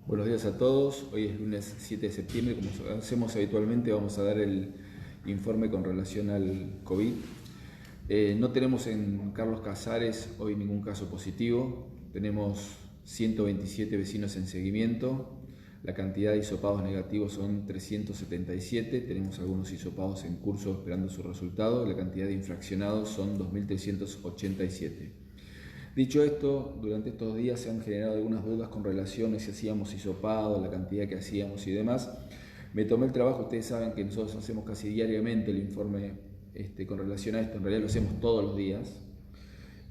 Buenos días a todos. Hoy es lunes 7 de septiembre. Como hacemos habitualmente, vamos a dar el informe con relación al COVID. No tenemos en Carlos Casares hoy ningún caso positivo. Tenemos 127 vecinos en seguimiento. La cantidad de hisopados negativos son 377. Tenemos algunos hisopados en curso esperando su resultado. La cantidad de infraccionados son 2.387. Dicho esto, durante estos días se han generado algunas dudas con relación a si hacíamos hisopado, la cantidad que hacíamos y demás. Me tomé el trabajo, ustedes saben que nosotros hacemos casi diariamente el informe con relación a esto, en realidad lo hacemos todos los días.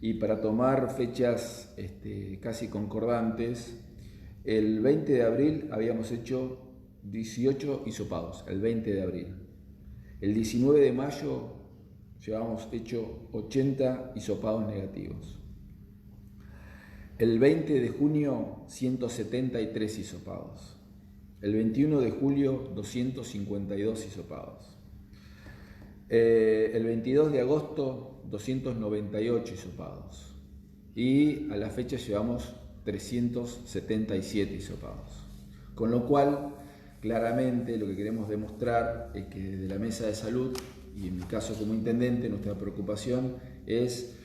Y para tomar fechas casi concordantes, el 20 de abril habíamos hecho 18 hisopados, el 20 de abril. El 19 de mayo llevábamos hecho 80 hisopados negativos. El 20 de junio, 173 hisopados. El 21 de julio, 252 hisopados. El 22 de agosto, 298 hisopados. Y a la fecha llevamos 377 hisopados. Con lo cual, claramente lo que queremos demostrar es que desde la Mesa de Salud, y en mi caso como intendente, nuestra preocupación es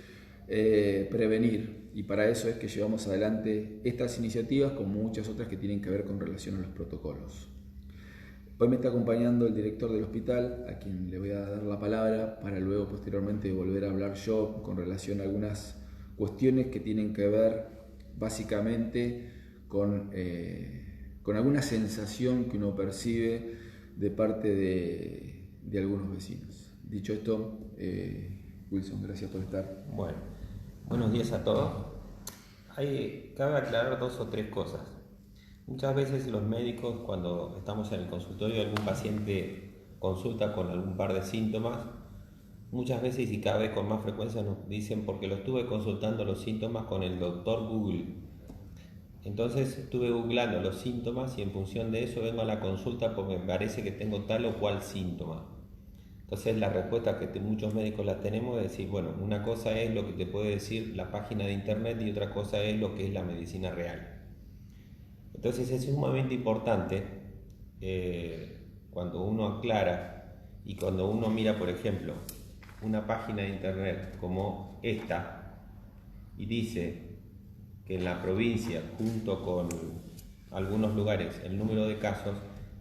prevenir, y para eso es que llevamos adelante estas iniciativas como muchas otras que tienen que ver con relación a los protocolos. Hoy me está acompañando el director del hospital, a quien le voy a dar la palabra para luego posteriormente volver a hablar yo con relación a algunas cuestiones que tienen que ver básicamente con alguna sensación que uno percibe de parte de algunos vecinos. Dicho esto, Wilson, gracias por estar. Bueno, buenos días a todos. Cabe aclarar dos o tres cosas. Muchas veces los médicos, cuando estamos en el consultorio y algún paciente consulta con algún par de síntomas, muchas veces y cada vez con más frecuencia nos dicen porque lo estuve consultando los síntomas con el doctor Google. Entonces estuve googleando los síntomas y en función de eso vengo a la consulta porque me parece que tengo tal o cual síntoma. Entonces la respuesta que muchos médicos la tenemos es decir, bueno, una cosa es lo que te puede decir la página de internet y otra cosa es lo que es la medicina real. Entonces es sumamente importante cuando uno aclara y cuando uno mira, por ejemplo, una página de internet como esta y dice que en la provincia, junto con algunos lugares, el número de casos,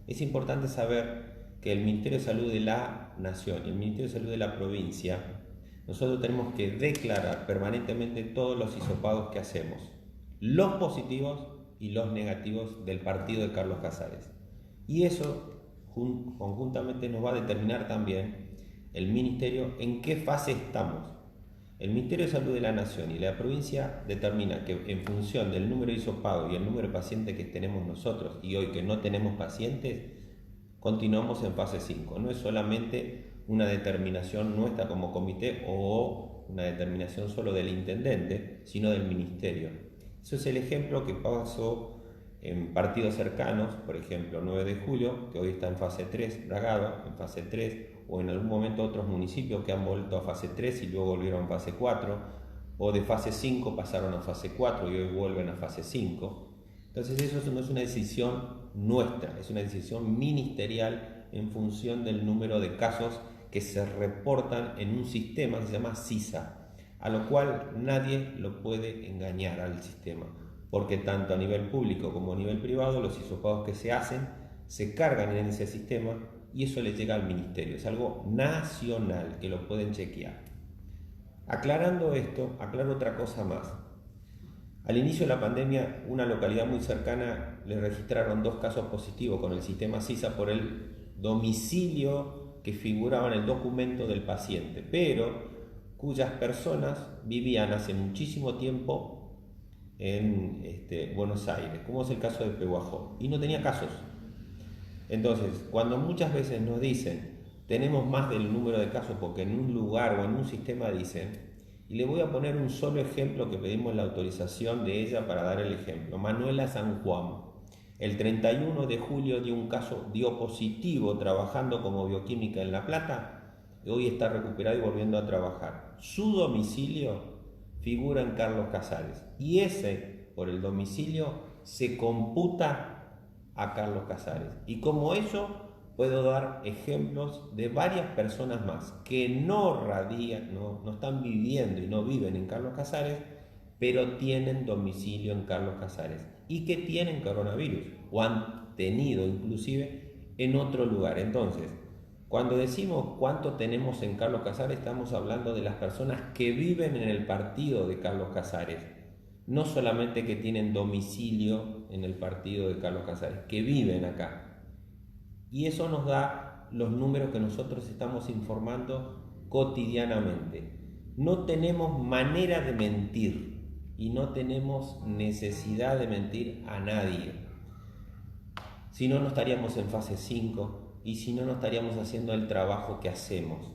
es importante saber que el Ministerio de Salud de la Nación y el Ministerio de Salud de la provincia, nosotros tenemos que declarar permanentemente todos los hisopados que hacemos, los positivos y los negativos del partido de Carlos Casares. Y eso conjuntamente nos va a determinar también el Ministerio en qué fase estamos. El Ministerio de Salud de la Nación y la provincia determina que en función del número de hisopados y el número de pacientes que tenemos nosotros y hoy que no tenemos pacientes, continuamos en fase 5. No es solamente una determinación nuestra como comité o una determinación solo del intendente, sino del ministerio. Eso es el ejemplo que pasó en partidos cercanos, por ejemplo 9 de julio, que hoy está en fase 3, Bragado en fase 3, o en algún momento otros municipios que han vuelto a fase 3 y luego volvieron a fase 4, o de fase 5 pasaron a fase 4 y hoy vuelven a fase 5. Entonces eso no es una decisión nuestra, es una decisión ministerial en función del número de casos que se reportan en un sistema que se llama CISA, a lo cual nadie lo puede engañar al sistema, porque tanto a nivel público como a nivel privado los hisopados que se hacen se cargan en ese sistema y eso le llega al ministerio, es algo nacional que lo pueden chequear. Aclarando esto, aclaro otra cosa más. Al inicio de la pandemia, una localidad muy cercana le registraron 2 casos positivos con el sistema CISA por el domicilio que figuraba en el documento del paciente, pero cuyas personas vivían hace muchísimo tiempo en Buenos Aires, como es el caso de Pehuajó, y no tenía casos. Entonces, cuando muchas veces nos dicen tenemos más del número de casos porque en un lugar o en un sistema dicen, y le voy a poner un solo ejemplo que pedimos la autorización de ella para dar el ejemplo. Manuela San Juan, el 31 de julio dio positivo trabajando como bioquímica en La Plata, y hoy está recuperado y volviendo a trabajar. Su domicilio figura en Carlos Casares, y ese, por el domicilio, se computa a Carlos Casares. Y como eso puedo dar ejemplos de varias personas más que no radican, no están viviendo y no viven en Carlos Casares, pero tienen domicilio en Carlos Casares y que tienen coronavirus o han tenido inclusive en otro lugar. Entonces, cuando decimos cuánto tenemos en Carlos Casares, estamos hablando de las personas que viven en el partido de Carlos Casares, no solamente que tienen domicilio en el partido de Carlos Casares, que viven acá. Y eso nos da los números que nosotros estamos informando cotidianamente. No tenemos manera de mentir y no tenemos necesidad de mentir a nadie. Si no, no estaríamos en fase 5 y si no, no estaríamos haciendo el trabajo que hacemos.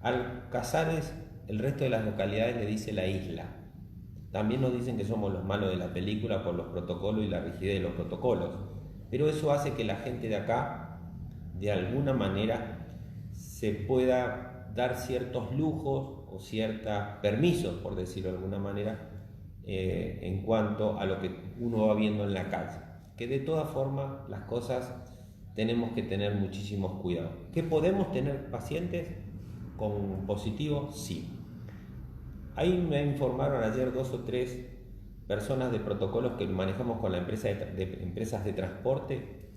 Al Casares, el resto de las localidades le dice la isla. También nos dicen que somos los malos de la película por los protocolos y la rigidez de los protocolos. Pero eso hace que la gente de acá, de alguna manera, se pueda dar ciertos lujos o ciertos permisos, por decirlo de alguna manera, en cuanto a lo que uno va viendo en la calle. Que de todas formas las cosas tenemos que tener muchísimos cuidados. ¿Que podemos tener pacientes con positivo? Sí. Ahí me informaron ayer 2 o 3 personas de protocolos que manejamos con la empresa de empresas de transporte,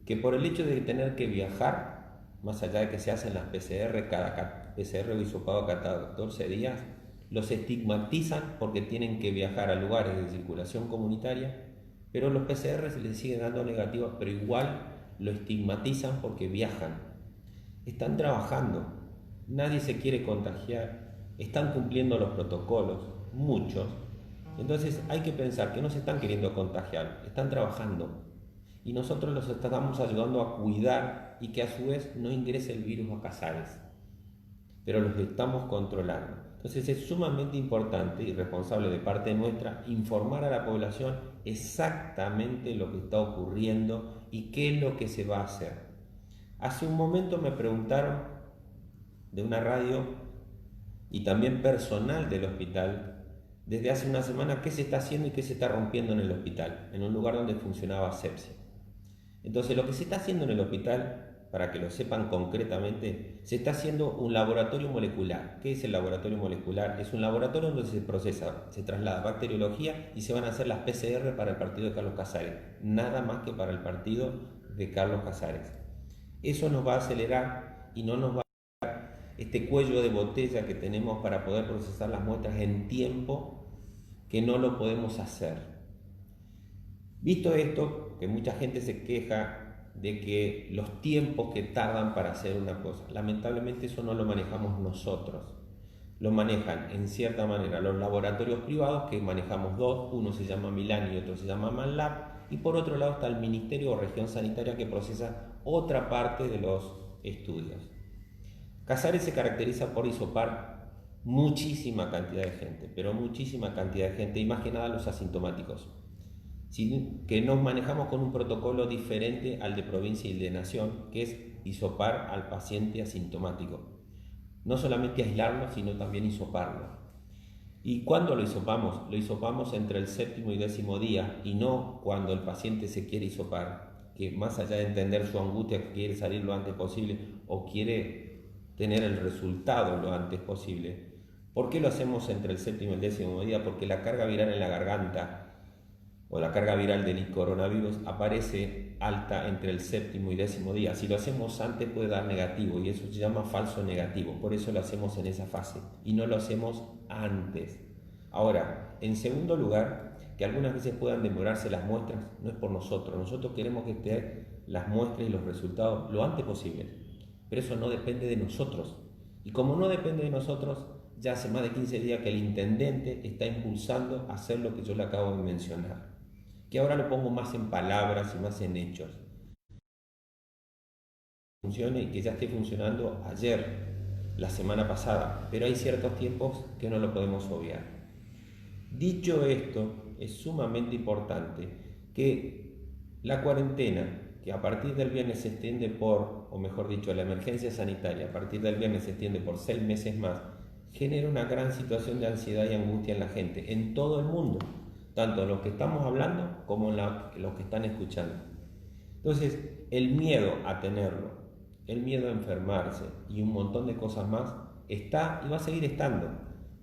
que por el hecho de tener que viajar, más allá de que se hacen las PCR, cada PCR o hisopado cada 14 días, los estigmatizan porque tienen que viajar a lugares de circulación comunitaria, pero los PCR se les siguen dando negativos, pero igual lo estigmatizan porque viajan. Están trabajando, nadie se quiere contagiar, están cumpliendo los protocolos, muchos. Entonces hay que pensar que no se están queriendo contagiar, están trabajando. Y nosotros los estamos ayudando a cuidar y que a su vez no ingrese el virus a Casares. Pero los estamos controlando. Entonces es sumamente importante y responsable de parte nuestra informar a la población exactamente lo que está ocurriendo y qué es lo que se va a hacer. Hace un momento me preguntaron de una radio y también personal del hospital, desde hace una semana, qué se está haciendo y qué se está rompiendo en el hospital, en un lugar donde funcionaba asepsia. Entonces lo que se está haciendo en el hospital, para que lo sepan concretamente, se está haciendo un laboratorio molecular. ¿Qué es el laboratorio molecular? Es un laboratorio donde se traslada bacteriología y se van a hacer las PCR para el partido de Carlos Casares, nada más que para el partido de Carlos Casares. Eso nos va a acelerar y no nos va a dar este cuello de botella que tenemos para poder procesar las muestras en tiempo, que no lo podemos hacer. Visto esto, que mucha gente se queja de que los tiempos que tardan para hacer una cosa, lamentablemente eso no lo manejamos nosotros, lo manejan en cierta manera los laboratorios privados, que manejamos 2, uno se llama Milani y otro se llama Manlab, y por otro lado está el Ministerio o Región Sanitaria, que procesa otra parte de los estudios. Casares se caracteriza por hisopar muchísima cantidad de gente, pero muchísima cantidad de gente, y más que nada los asintomáticos, que nos manejamos con un protocolo diferente al de provincia y de nación, que es hisopar al paciente asintomático. No solamente aislarlo, sino también hisoparlo. ¿Y cuándo lo hisopamos? Lo hisopamos entre el 7º y 10º día, y no cuando el paciente se quiere hisopar, que más allá de entender su angustia, quiere salir lo antes posible o quiere tener el resultado lo antes posible. ¿Por qué lo hacemos entre el 7º y el 10º día? Porque la carga viral en la garganta o la carga viral del coronavirus aparece alta entre el 7º y 10º día. Si lo hacemos antes puede dar negativo, y eso se llama falso negativo. Por eso lo hacemos en esa fase y no lo hacemos antes. Ahora, en segundo lugar, que algunas veces puedan demorarse las muestras, no es por nosotros. Nosotros queremos que estén las muestras y los resultados lo antes posible, pero eso no depende de nosotros. Y como no depende de nosotros, ya hace más de 15 días que el intendente está impulsando a hacer lo que yo le acabo de mencionar, que ahora lo pongo más en palabras y más en hechos. Funcione y que ya esté funcionando ayer, la semana pasada, pero hay ciertos tiempos que no lo podemos obviar. Dicho esto, es sumamente importante que la cuarentena, que a partir del viernes se extiende por, o mejor dicho, la emergencia sanitaria, a partir del viernes se extiende por 6 meses más, genera una gran situación de ansiedad y angustia en la gente, en todo el mundo. tanto en los que estamos hablando como en los que están escuchando. Entonces, el miedo a tenerlo, el miedo a enfermarse y un montón de cosas más está y va a seguir estando.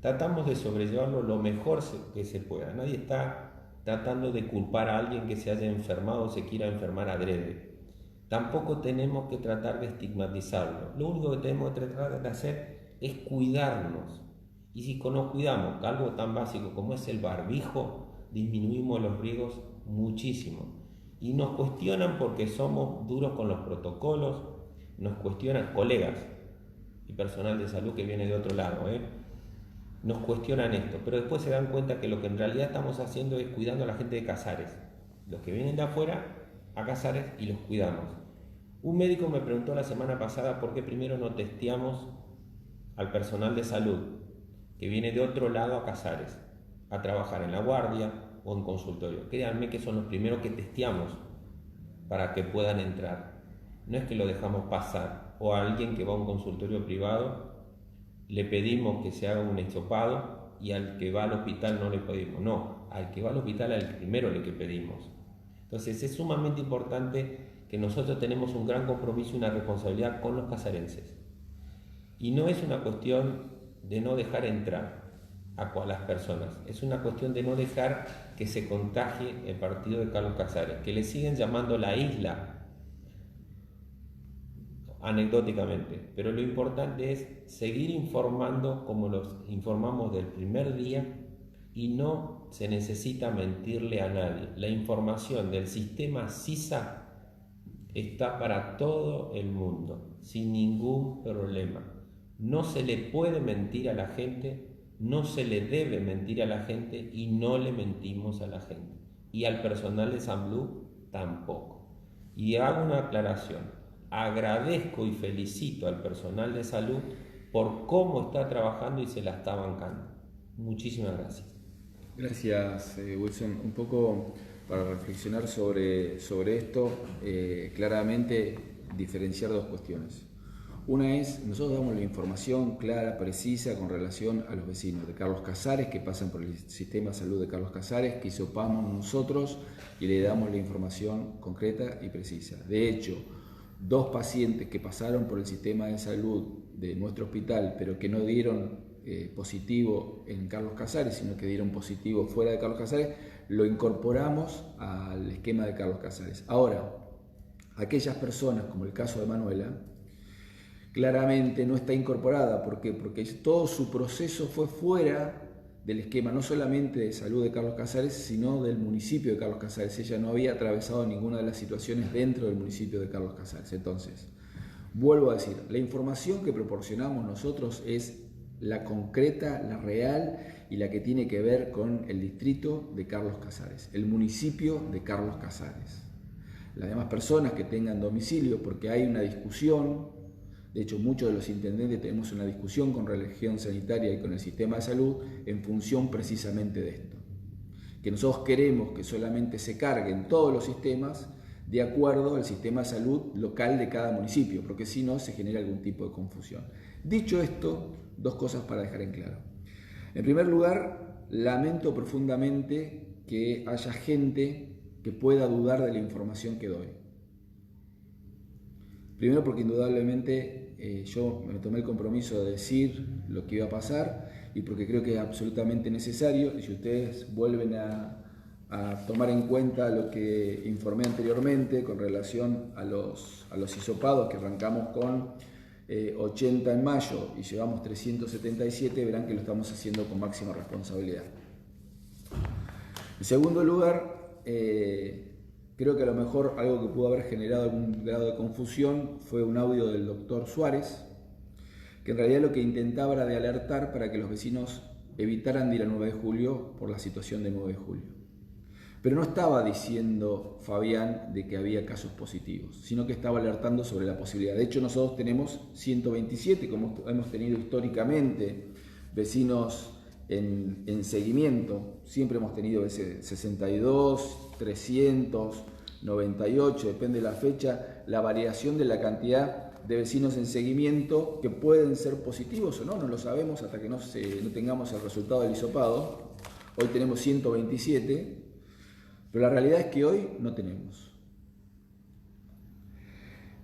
Tratamos de sobrellevarlo lo mejor que se pueda. Nadie está tratando de culpar a alguien que se haya enfermado o se quiera enfermar adrede. Tampoco tenemos que tratar de estigmatizarlo. Lo único que tenemos que tratar de hacer es cuidarnos. Y si nos cuidamos, algo tan básico como es el barbijo, disminuimos los riesgos muchísimo. Y nos cuestionan porque somos duros con los protocolos, nos cuestionan colegas y personal de salud que viene de otro lado, nos cuestionan esto, pero después se dan cuenta que lo que en realidad estamos haciendo es cuidando a la gente de Casares, los que vienen de afuera a Casares, y los cuidamos. Un médico me preguntó la semana pasada por qué primero no testeamos al personal de salud que viene de otro lado a Casares a trabajar en la guardia o en consultorio. Créanme que son los primeros que testeamos para que puedan entrar. No es que lo dejamos pasar, o a alguien que va a un consultorio privado le pedimos que se haga un hisopado y al que va al hospital no le pedimos. No, al que va al hospital al primero le que pedimos. Entonces es sumamente importante que nosotros tenemos un gran compromiso y una responsabilidad con los casarenses. Y no es una cuestión de no dejar entrar a las personas, es una cuestión de no dejar que se contagie el partido de Carlos Casares, que le siguen llamando la isla anecdóticamente, pero lo importante es seguir informando como los informamos del primer día, y no se necesita mentirle a nadie. La información del sistema SISA está para todo el mundo, sin ningún problema. No se le puede mentir a la gente, no se le debe mentir a la gente, y no le mentimos a la gente. Y al personal de Sanblue tampoco. Y hago una aclaración. Agradezco y felicito al personal de salud por cómo está trabajando y se la está bancando. Muchísimas gracias. Gracias, Wilson. Un poco para reflexionar sobre esto, claramente diferenciar dos cuestiones. Una es, nosotros damos la información clara, precisa con relación a los vecinos de Carlos Casares que pasan por el sistema de salud de Carlos Casares, que hisopamos nosotros y le damos la información concreta y precisa. De hecho, 2 pacientes que pasaron por el sistema de salud de nuestro hospital, pero que no dieron positivo en Carlos Casares, sino que dieron positivo fuera de Carlos Casares, lo incorporamos al esquema de Carlos Casares. Ahora, aquellas personas, como el caso de Manuela, claramente no está incorporada. ¿Por qué? Porque todo su proceso fue fuera del esquema, no solamente de salud de Carlos Casares, sino del municipio de Carlos Casares. Ella no había atravesado ninguna de las situaciones dentro del municipio de Carlos Casares. Entonces, vuelvo a decir, la información que proporcionamos nosotros es la concreta, la real y la que tiene que ver con el distrito de Carlos Casares, el municipio de Carlos Casares. Las demás personas que tengan domicilio, porque hay una discusión, de hecho muchos de los intendentes tenemos una discusión con religión sanitaria y con el sistema de salud en función precisamente de esto, que nosotros queremos que solamente se carguen todos los sistemas de acuerdo al sistema de salud local de cada municipio, porque si no se genera algún tipo de confusión. Dicho esto, 2 cosas para dejar en claro. En primer lugar, lamento profundamente que haya gente que pueda dudar de la información que doy. Primero porque indudablemente yo me tomé el compromiso de decir lo que iba a pasar, y porque creo que es absolutamente necesario, y si ustedes vuelven a tomar en cuenta lo que informé anteriormente con relación a los hisopados, que arrancamos con 80 en mayo y llevamos 377, verán que lo estamos haciendo con máxima responsabilidad. En segundo lugar, creo que a lo mejor algo que pudo haber generado algún grado de confusión fue un audio del doctor Suárez, que en realidad lo que intentaba era de alertar para que los vecinos evitaran de ir a 9 de julio por la situación de 9 de julio. Pero no estaba diciendo Fabián de que había casos positivos, sino que estaba alertando sobre la posibilidad. De hecho, nosotros tenemos 127, como hemos tenido históricamente, vecinos en seguimiento. Siempre hemos tenido ese 62, 300, 98, depende de la fecha, la variación de la cantidad de vecinos en seguimiento que pueden ser positivos o no lo sabemos hasta que no tengamos el resultado del hisopado, Hoy tenemos 127, pero la realidad es que hoy no tenemos.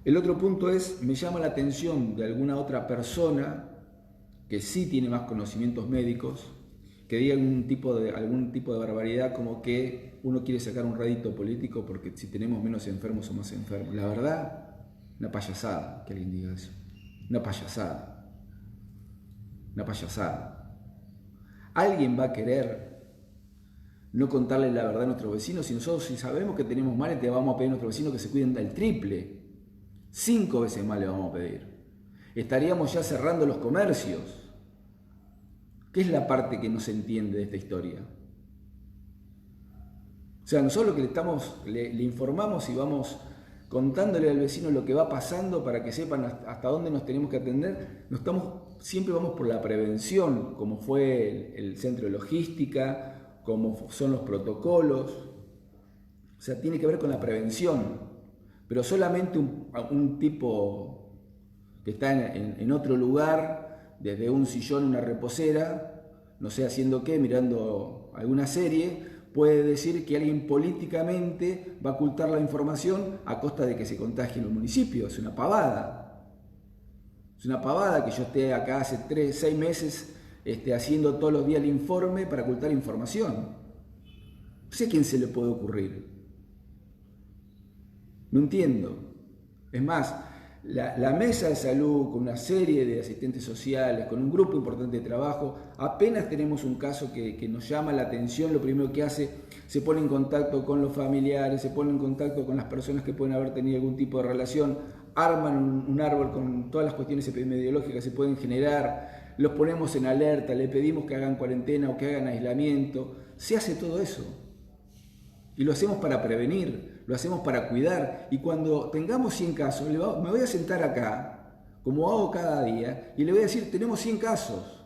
El otro punto es, me llama la atención de alguna otra persona que sí tiene más conocimientos médicos, que diga algún tipo de barbaridad como que uno quiere sacar un rédito político porque si tenemos menos enfermos o más enfermos. La verdad, una payasada que alguien diga eso. Una payasada. Una payasada. ¿Alguien va a querer no contarle la verdad a nuestros vecinos? Si nosotros si sabemos que tenemos mal, le vamos a pedir a nuestros vecinos que se cuiden del triple. 5 veces más le vamos a pedir. Estaríamos ya cerrando los comercios. ¿Qué es la parte que no se entiende de esta historia? O sea, nosotros lo que le informamos y vamos contándole al vecino lo que va pasando para que sepan hasta dónde nos tenemos que atender. Siempre vamos por la prevención, como fue el centro de logística, como son los protocolos. O sea, tiene que ver con la prevención. Pero solamente un tipo que está en otro lugar, desde un sillón, una reposera, no sé haciendo qué, mirando alguna serie, puede decir que alguien políticamente va a ocultar la información a costa de que se contagie en los municipios. Es una pavada. Es una pavada que yo esté acá hace 6 meses haciendo todos los días el informe para ocultar información. No sé a quién se le puede ocurrir. No entiendo. Es más, la mesa de salud, con una serie de asistentes sociales, con un grupo importante de trabajo, apenas tenemos un caso que nos llama la atención, lo primero que hace, se pone en contacto con los familiares, se pone en contacto con las personas que pueden haber tenido algún tipo de relación, arman un árbol con todas las cuestiones epidemiológicas que se pueden generar, los ponemos en alerta, le pedimos que hagan cuarentena o que hagan aislamiento. Se hace todo eso. Y lo hacemos para prevenir, lo hacemos para cuidar. Y cuando tengamos 100 casos, me voy a sentar acá, como hago cada día, y le voy a decir, tenemos 100 casos.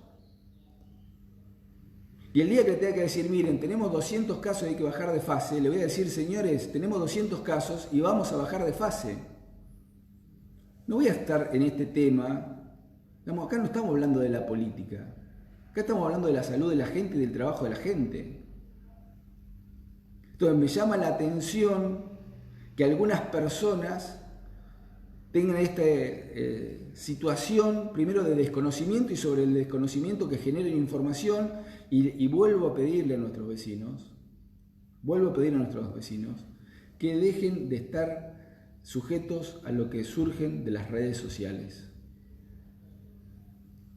Y el día que le tenga que decir, miren, tenemos 200 casos y hay que bajar de fase, le voy a decir, señores, tenemos 200 casos y vamos a bajar de fase. No voy a estar en este tema. Acá no estamos hablando de la política. Acá estamos hablando de la salud de la gente y del trabajo de la gente. Entonces me llama la atención que algunas personas tengan esta situación, primero de desconocimiento y sobre el desconocimiento que generen información, y vuelvo a pedirle a nuestros vecinos, que dejen de estar sujetos a lo que surgen de las redes sociales.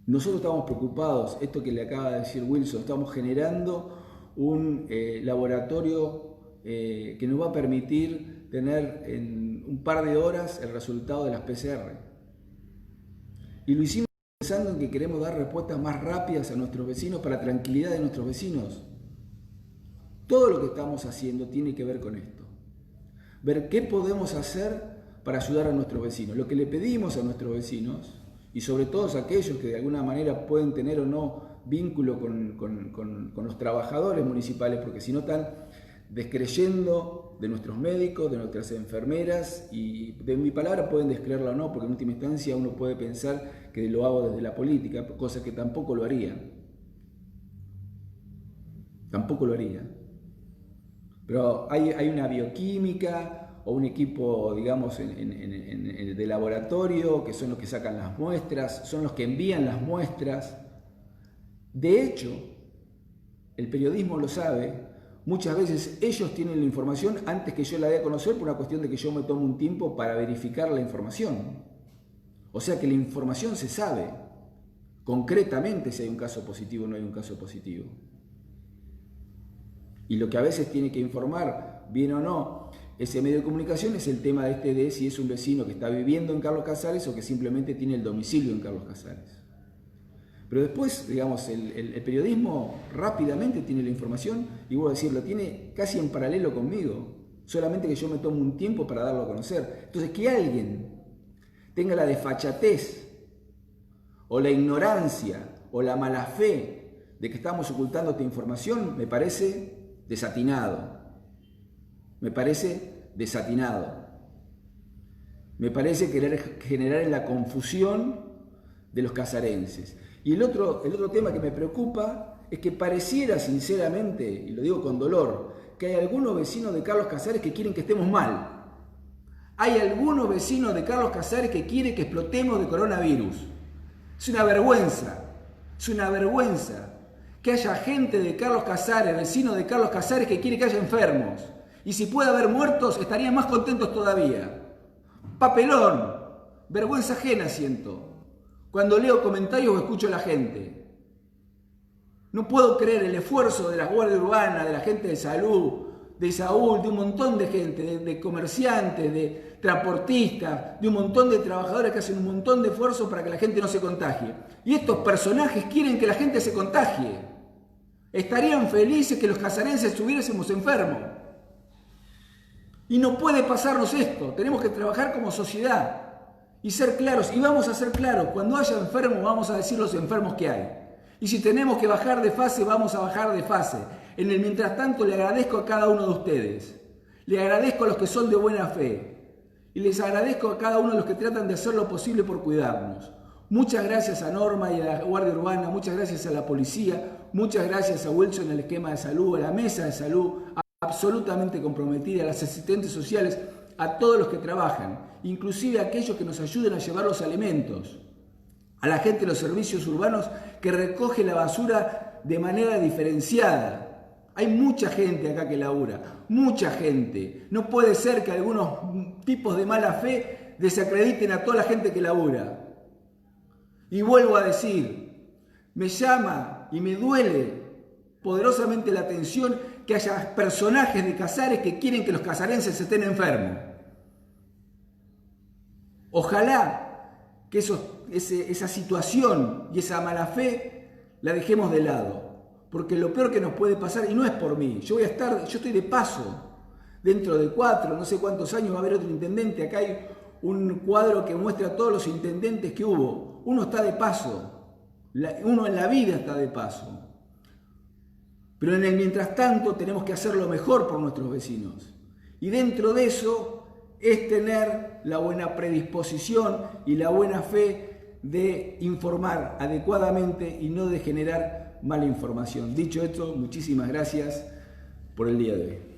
Nosotros estamos preocupados, esto que le acaba de decir Wilson, estamos generando un laboratorio que nos va a permitir tener en un par de horas el resultado de las PCR. Y lo hicimos pensando en que queremos dar respuestas más rápidas a nuestros vecinos para tranquilidad de nuestros vecinos. Todo lo que estamos haciendo tiene que ver con esto. Ver qué podemos hacer para ayudar a nuestros vecinos. Lo que le pedimos a nuestros vecinos, y sobre todo a aquellos que de alguna manera pueden tener o no vínculo con los trabajadores municipales, porque si no están descreyendo de nuestros médicos, de nuestras enfermeras, y de mi palabra pueden descreerla o no, porque en última instancia uno puede pensar que lo hago desde la política, cosa que tampoco lo haría. Tampoco lo haría. Pero hay una bioquímica o un equipo, digamos, de laboratorio, que son los que sacan las muestras, son los que envían las muestras. De hecho, el periodismo lo sabe. Muchas veces ellos tienen la información antes que yo la dé a conocer por una cuestión de que yo me tomo un tiempo para verificar la información. O sea que la información se sabe concretamente si hay un caso positivo o no hay un caso positivo. Y lo que a veces tiene que informar, bien o no, ese medio de comunicación es el tema de si es un vecino que está viviendo en Carlos Casares o que simplemente tiene el domicilio en Carlos Casares. Pero después, digamos, el periodismo rápidamente tiene la información y vuelvo a decir, lo tiene casi en paralelo conmigo, solamente que yo me tomo un tiempo para darlo a conocer. Entonces, que alguien tenga la desfachatez o la ignorancia o la mala fe de que estamos ocultando esta información, me parece desatinado. Me parece desatinado. Me parece querer generar la confusión de los casarenses. Y el otro tema que me preocupa es que pareciera sinceramente, y lo digo con dolor, que hay algunos vecinos de Carlos Casares que quieren que estemos mal. Hay algunos vecinos de Carlos Casares que quieren que explotemos de coronavirus. Es una vergüenza que haya gente de Carlos Casares, vecinos de Carlos Casares, que quiere que haya enfermos. Y si puede haber muertos, estarían más contentos todavía. Papelón, vergüenza ajena siento cuando leo comentarios o escucho a la gente. No puedo creer el esfuerzo de la Guardia Urbana, de la gente de salud, de Saúl, de un montón de gente, de comerciantes, de transportistas, de un montón de trabajadores que hacen un montón de esfuerzo para que la gente no se contagie. Y estos personajes quieren que la gente se contagie. Estarían felices que los casarenses estuviésemos enfermos. Y no puede pasarnos esto. Tenemos que trabajar como sociedad y ser claros. Y vamos a ser claros. Cuando haya enfermos, vamos a decir los enfermos que hay. Y si tenemos que bajar de fase, vamos a bajar de fase. En el mientras tanto, le agradezco a cada uno de ustedes. Le agradezco a los que son de buena fe. Y les agradezco a cada uno de los que tratan de hacer lo posible por cuidarnos. Muchas gracias a Norma y a la Guardia Urbana, muchas gracias a la policía, muchas gracias a Wilson, al esquema de salud, a la mesa de salud, absolutamente comprometida, a las asistentes sociales, a todos los que trabajan, inclusive a aquellos que nos ayudan a llevar los alimentos, a la gente de los servicios urbanos que recoge la basura de manera diferenciada. Hay mucha gente acá que labura, mucha gente. No puede ser que algunos tipos de mala fe desacrediten a toda la gente que labura. Y vuelvo a decir, me llama y me duele poderosamente la atención que haya personajes de Casares que quieren que los casarenses estén enfermos. Ojalá que esa situación y esa mala fe la dejemos de lado. Porque lo peor que nos puede pasar, y no es por mí, yo estoy de paso. Dentro de 4, no sé cuántos años va a haber otro intendente. Acá hay un cuadro que muestra a todos los intendentes que hubo. Uno está de paso, uno en la vida está de paso. Pero en el mientras tanto tenemos que hacer lo mejor por nuestros vecinos. Y dentro de eso es tener la buena predisposición y la buena fe de informar adecuadamente y no de generar mala información. Dicho esto, muchísimas gracias por el día de hoy.